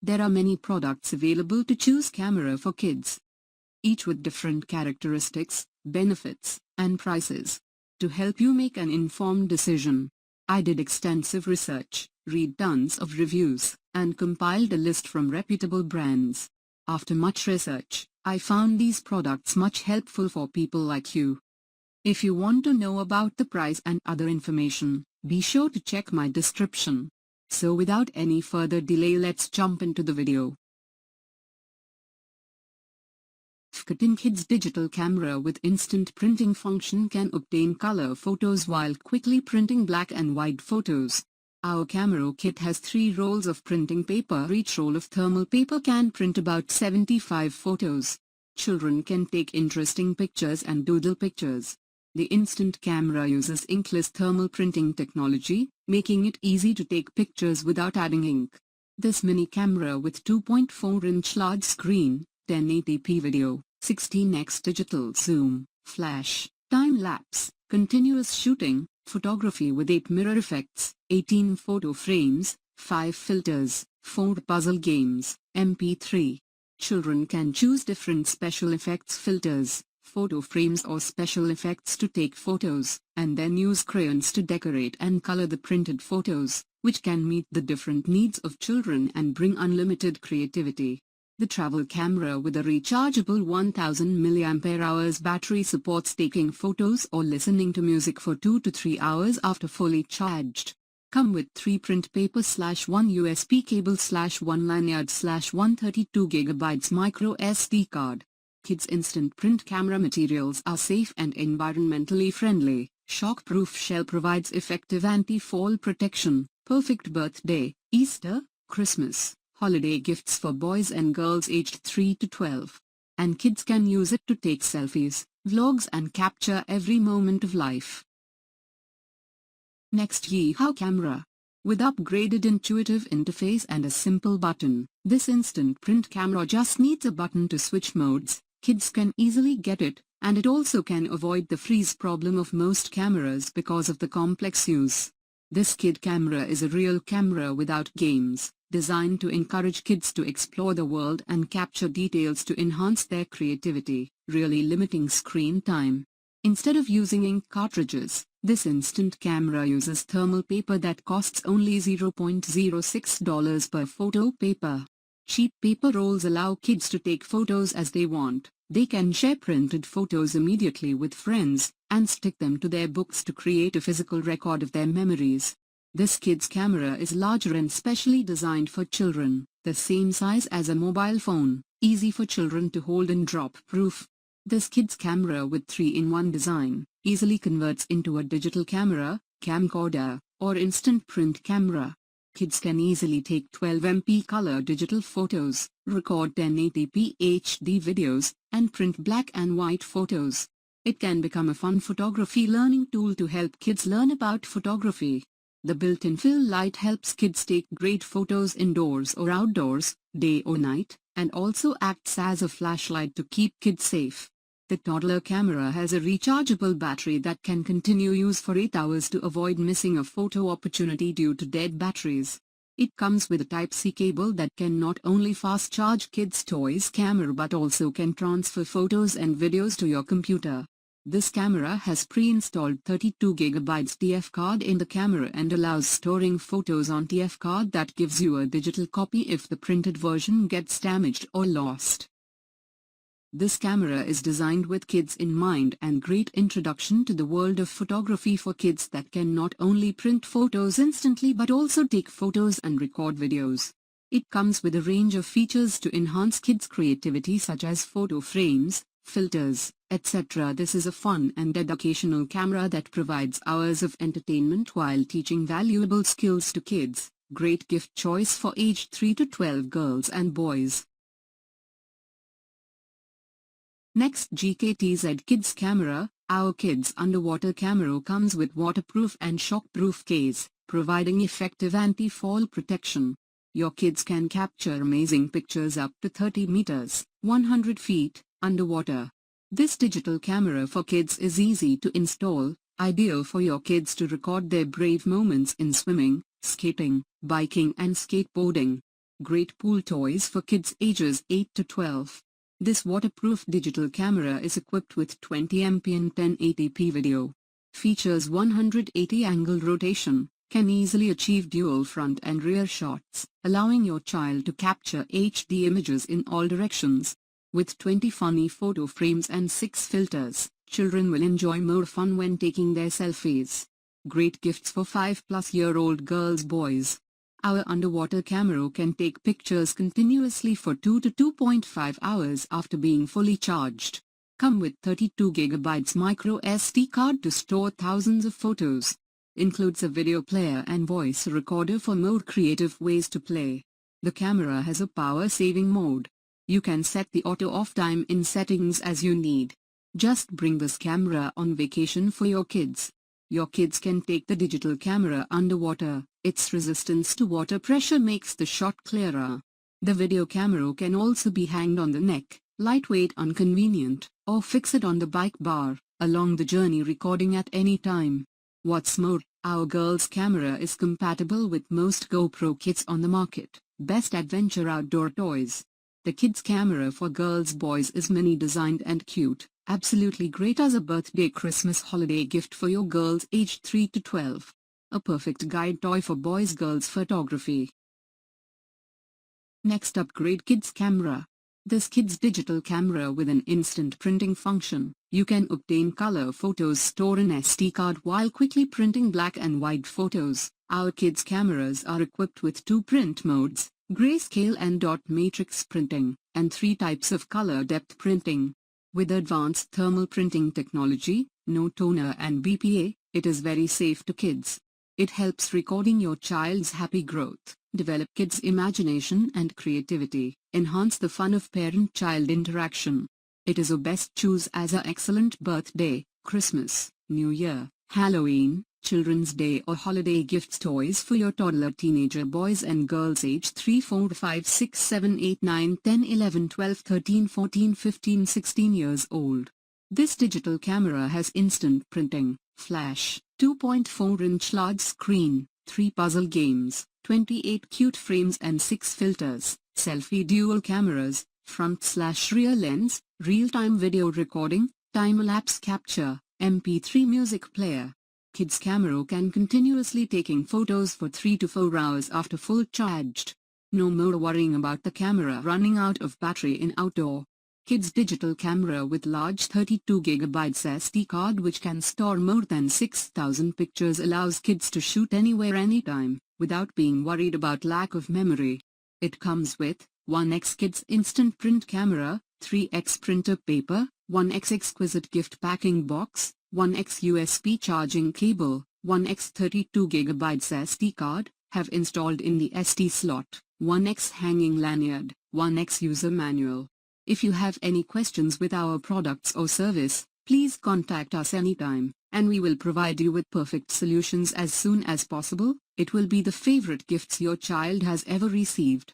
There are many products available to choose camera for kids, each with different characteristics, benefits, and prices. To help you make an informed decision, I did extensive research, read tons of reviews, and compiled a list from reputable brands. After much research, I found these products much helpful for people like you. If you want to know about the price and other information, be sure to check my description. So without any further delay, let's jump into the video. Fkatin Kids digital camera with instant printing function can obtain color photos while quickly printing black and white photos. Our camera kit has 3 rolls of printing paper. Each roll of thermal paper can print about 75 photos. Children can take interesting pictures and doodle pictures. The instant camera uses inkless thermal printing technology, making it easy to take pictures without adding ink. This mini camera with 2.4-inch large screen, 1080p video, 16x digital zoom, flash, time-lapse, continuous shooting, photography with 8 mirror effects, 18 photo frames, 5 filters, 4 puzzle games, MP3. Children can choose different special effects filters, photo frames or special effects to take photos, and then use crayons to decorate and color the printed photos, which can meet the different needs of children and bring unlimited creativity. The travel camera with a rechargeable 1000 mAh battery supports taking photos or listening to music for 2 to 3 hours after fully charged. Come with 3 print paper/1 USB cable/1 lanyard/132 GB micro SD card. Kids instant print camera materials are safe and environmentally friendly. Shock-proof shell provides effective anti-fall protection. Perfect birthday, Easter, Christmas, holiday gifts for boys and girls aged 3 to 12. And kids can use it to take selfies, vlogs and capture every moment of life. Next, Yeehaw camera. With upgraded intuitive interface and a simple button, this instant print camera just needs a button to switch modes. Kids can easily get it, and it also can avoid the freeze problem of most cameras because of the complex use. This kid camera is a real camera without games, designed to encourage kids to explore the world and capture details to enhance their creativity, really limiting screen time. Instead of using ink cartridges, this instant camera uses thermal paper that costs only $0.06 per photo paper. Cheap paper rolls allow kids to take photos as they want. They can share printed photos immediately with friends, and stick them to their books to create a physical record of their memories. This kid's camera is larger and specially designed for children, the same size as a mobile phone, easy for children to hold and drop-proof. This kid's camera with 3-in-1 design easily converts into a digital camera, camcorder, or instant print camera. Kids can easily take 12MP color digital photos, record 1080p HD videos, and print black and white photos. It can become a fun photography learning tool to help kids learn about photography. The built-in fill light helps kids take great photos indoors or outdoors, day or night, and also acts as a flashlight to keep kids safe. The toddler camera has a rechargeable battery that can continue use for 8 hours to avoid missing a photo opportunity due to dead batteries. It comes with a Type-C cable that can not only fast charge kids' toys camera but also can transfer photos and videos to your computer. This camera has pre-installed 32 GB TF card in the camera and allows storing photos on TF card that gives you a digital copy if the printed version gets damaged or lost. This camera is designed with kids in mind and great introduction to the world of photography for kids that can not only print photos instantly but also take photos and record videos. It comes with a range of features to enhance kids' creativity such as photo frames, filters, etc. This is a fun and educational camera that provides hours of entertainment while teaching valuable skills to kids. Great gift choice for aged 3 to 12 girls and boys. Next, GKTZ Kids Camera. Our kids underwater camera comes with waterproof and shockproof case, providing effective anti-fall protection. Your kids can capture amazing pictures up to 30 meters, 100 feet, underwater. This digital camera for kids is easy to install, ideal for your kids to record their brave moments in swimming, skating, biking and skateboarding. Great pool toys for kids ages 8 to 12. This waterproof digital camera is equipped with 20MP and 1080p video. Features 180 angle rotation, can easily achieve dual front and rear shots, allowing your child to capture HD images in all directions. With 20 funny photo frames and 6 filters, children will enjoy more fun when taking their selfies. Great gifts for 5-plus-year-old girls, boys. Our underwater camera can take pictures continuously for 2 to 2.5 hours after being fully charged. Come with 32GB micro SD card to store thousands of photos. Includes a video player and voice recorder for more creative ways to play. The camera has a power-saving mode. You can set the auto-off time in settings as you need. Just bring this camera on vacation for your kids. Your kids can take the digital camera underwater. Its resistance to water pressure makes the shot clearer. The video camera can also be hanged on the neck, lightweight, inconvenient, or fix it on the bike bar, along the journey, recording at any time. What's more, our girls' camera is compatible with most GoPro kits on the market. Best adventure outdoor toys. The kids' camera for girls, boys is mini designed and cute. Absolutely great as a birthday, Christmas, holiday gift for your girls aged 3 to 12. A perfect guide toy for boys, girls photography. Next up, great kids camera. This kids digital camera with an instant printing function. You can obtain color photos stored in SD card while quickly printing black and white photos. Our kids cameras are equipped with 2 print modes, grayscale and dot matrix printing, and 3 types of color depth printing. With advanced thermal printing technology, no toner and BPA, it is very safe to kids. It helps recording your child's happy growth, develop kids' imagination and creativity, enhance the fun of parent-child interaction. It is a best choose as an excellent birthday, Christmas, New Year, Halloween, Children's Day or holiday gifts toys for your toddler, teenager, boys and girls age 3, 4, 5, 6, 7, 8, 9, 10, 11, 12, 13, 14, 15, 16 years old. This digital camera has instant printing, flash, 2.4-inch large screen, 3 puzzle games, 28 cute frames and 6 filters, selfie dual cameras, front/rear lens, real-time video recording, time-lapse capture, MP3 music player. Kids camera can continuously taking photos for 3 to 4 hours after full charged. No more worrying about the camera running out of battery in outdoor. Kids digital camera with large 32GB SD card which can store more than 6,000 pictures allows kids to shoot anywhere, anytime, without being worried about lack of memory. It comes with 1x Kids Instant Print Camera, 3x Printer Paper, 1x Exquisite Gift Packing Box, 1x USB charging cable, 1x 32GB SD card, have installed in the SD slot, 1x hanging lanyard, 1x user manual. If you have any questions with our products or service, please contact us anytime, and we will provide you with perfect solutions as soon as possible. It will be the favorite gifts your child has ever received.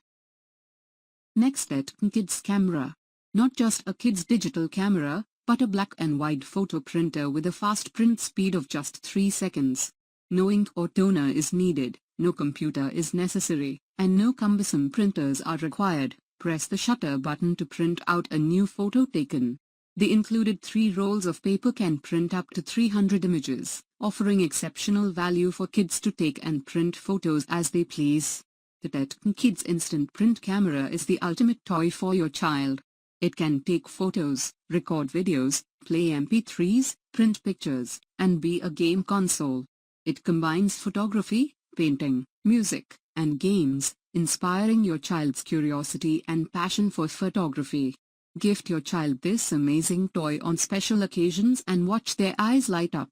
Next at Kids Camera. Not just a kids digital camera, but a black and white photo printer with a fast print speed of just 3 seconds. No ink or toner is needed, no computer is necessary, and no cumbersome printers are required. Press the shutter button to print out a new photo taken. The included 3 rolls of paper can print up to 300 images, offering exceptional value for kids to take and print photos as they please. The Tetcon Kids Instant Print Camera is the ultimate toy for your child. It can take photos, record videos, play MP3s, print pictures, and be a game console. It combines photography, painting, music, and games, inspiring your child's curiosity and passion for photography. Gift your child this amazing toy on special occasions and watch their eyes light up.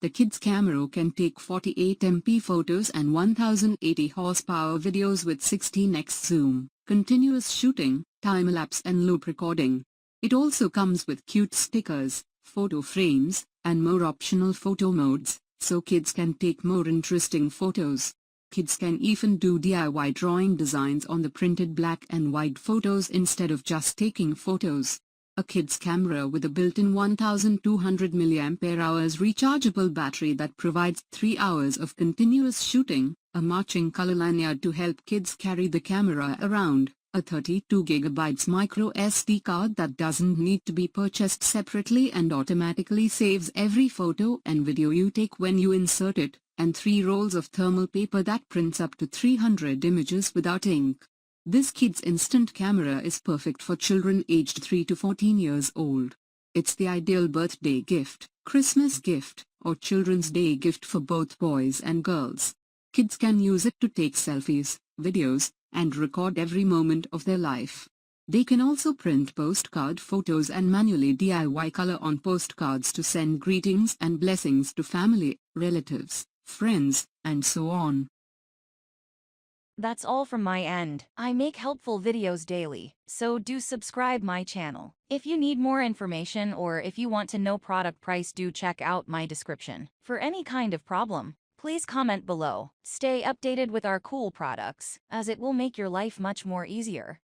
The kids camera can take 48MP photos and 1080 horsepower videos with 16x zoom, continuous shooting, time-lapse and loop recording. It also comes with cute stickers, photo frames, and more optional photo modes, so kids can take more interesting photos. Kids can even do DIY drawing designs on the printed black and white photos instead of just taking photos. A kid's camera with a built-in 1200 mAh rechargeable battery that provides 3 hours of continuous shooting, a matching color lanyard to help kids carry the camera around, a 32GB micro SD card that doesn't need to be purchased separately and automatically saves every photo and video you take when you insert it, and 3 rolls of thermal paper that prints up to 300 images without ink. This kid's instant camera is perfect for children aged 3 to 14 years old. It's the ideal birthday gift, Christmas gift, or Children's Day gift for both boys and girls. Kids can use it to take selfies, videos, and record every moment of their life. They can also print postcard photos and manually DIY color on postcards to send greetings and blessings to family, relatives, friends, and so on. That's all from my end. I make helpful videos daily, so do subscribe my channel. If you need more information or if you want to know product price, do check out my description. For any kind of problem, please comment below. Stay updated with our cool products, as it will make your life much more easier.